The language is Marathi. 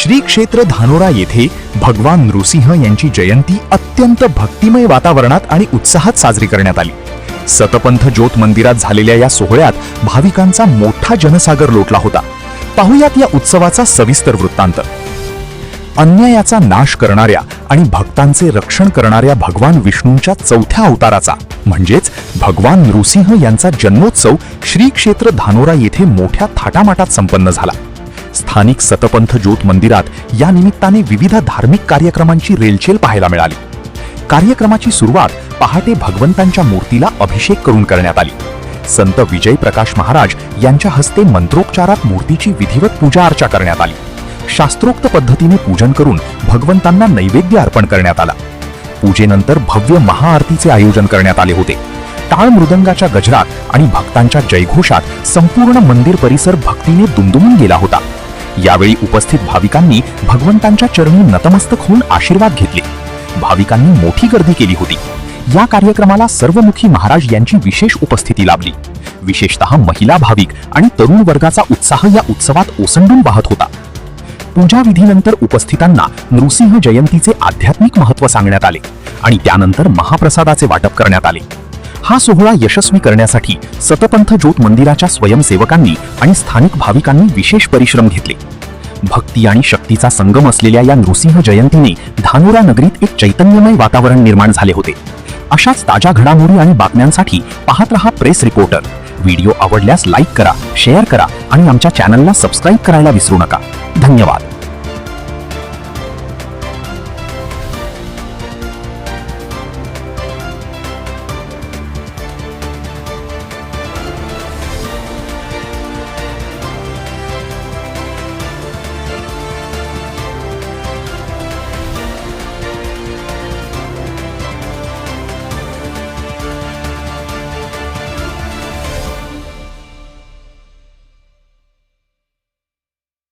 श्री क्षेत्र धानोरा येथे भगवान नृसिंह यांची जयंती अत्यंत भक्तिमय वातावरणात आणि उत्साहात साजरी करण्यात आली। सतपंथ ज्योत मंदिरात झालेल्या या सोहळ्यात भाविकांचा मोठा जनसागर लोटला होता। पाहुयात या उत्सवाचा सविस्तर वृत्तांत। अन्यायाचा नाश करणाऱ्या आणि भक्तांचे रक्षण करणाऱ्या भगवान विष्णूंच्या चौथ्या अवताराचा म्हणजेच भगवान नृसिंह यांचा जन्मोत्सव श्री क्षेत्र धानोरा येथे मोठ्या थाटामाटात संपन्न झाला। स्थानिक सतपंथ ज्योत मंदिरात या निमित्ताने विविध धार्मिक कार्यक्रमांची रेलचेल पाहायला मिळाली। कार्यक्रमाची सुरुवात पहाटे भगवंतांच्या मूर्तीला अभिषेक करून करण्यात आली। संत विजय प्रकाश महाराज यांच्या हस्ते मंत्रोच्चारात मूर्तीची विधिवत पूजा अर्चा करण्यात आली। शास्त्रोक्त पद्धतीने पूजन करून भगवंतांना नैवेद्य अर्पण करण्यात आला। पूजेनंतर भव्य महाआरतीचे आयोजन करण्यात आले होते। टाळ मृदंगाच्या गजरात आणि भक्तांच्या जयघोषात संपूर्ण मंदिर परिसर भक्तीने दुमदुमून गेला होता। यावेळी उपस्थित भाविकांनी भगवंतांच्या चरणी नतमस्तक होऊन आशीर्वाद घेतले। भाविकांनी मोठी गर्दी केली होती। या कार्यक्रमाला सर्वमुखी महाराज यांची विशेष उपस्थिती लाभली। विशेषतः महिला भाविक आणि तरुण वर्गाचा उत्साह या उत्सवात ओसंडून वाहत होता। पूजा विधीनंतर उपस्थितांना नृसिंह जयंतीचे आध्यात्मिक महत्त्व सांगण्यात आले आणि त्यानंतर महाप्रसादाचे वाटप करण्यात आले। हा सोहळा यशस्वी करण्यासाठी सतपंथ ज्योत मंदिराच्या स्वयंसेवकांनी आणि स्थानिक भाविकांनी विशेष परिश्रम घेतले। भक्ती आणि शक्तीचा संगम असलेल्या या नृसिंह जयंतीने धानोरा नगरीत एक चैतन्यमय वातावरण निर्माण झाले होते। अशाच ताज्या घडामोडी आणि बातम्यांसाठी पाहत रहा प्रेस रिपोर्टर। व्हिडिओ आवडल्यास लाईक करा, शेअर करा आणि आमच्या चॅनलला सबस्क्राईब करायला विसरू नका। धन्यवाद।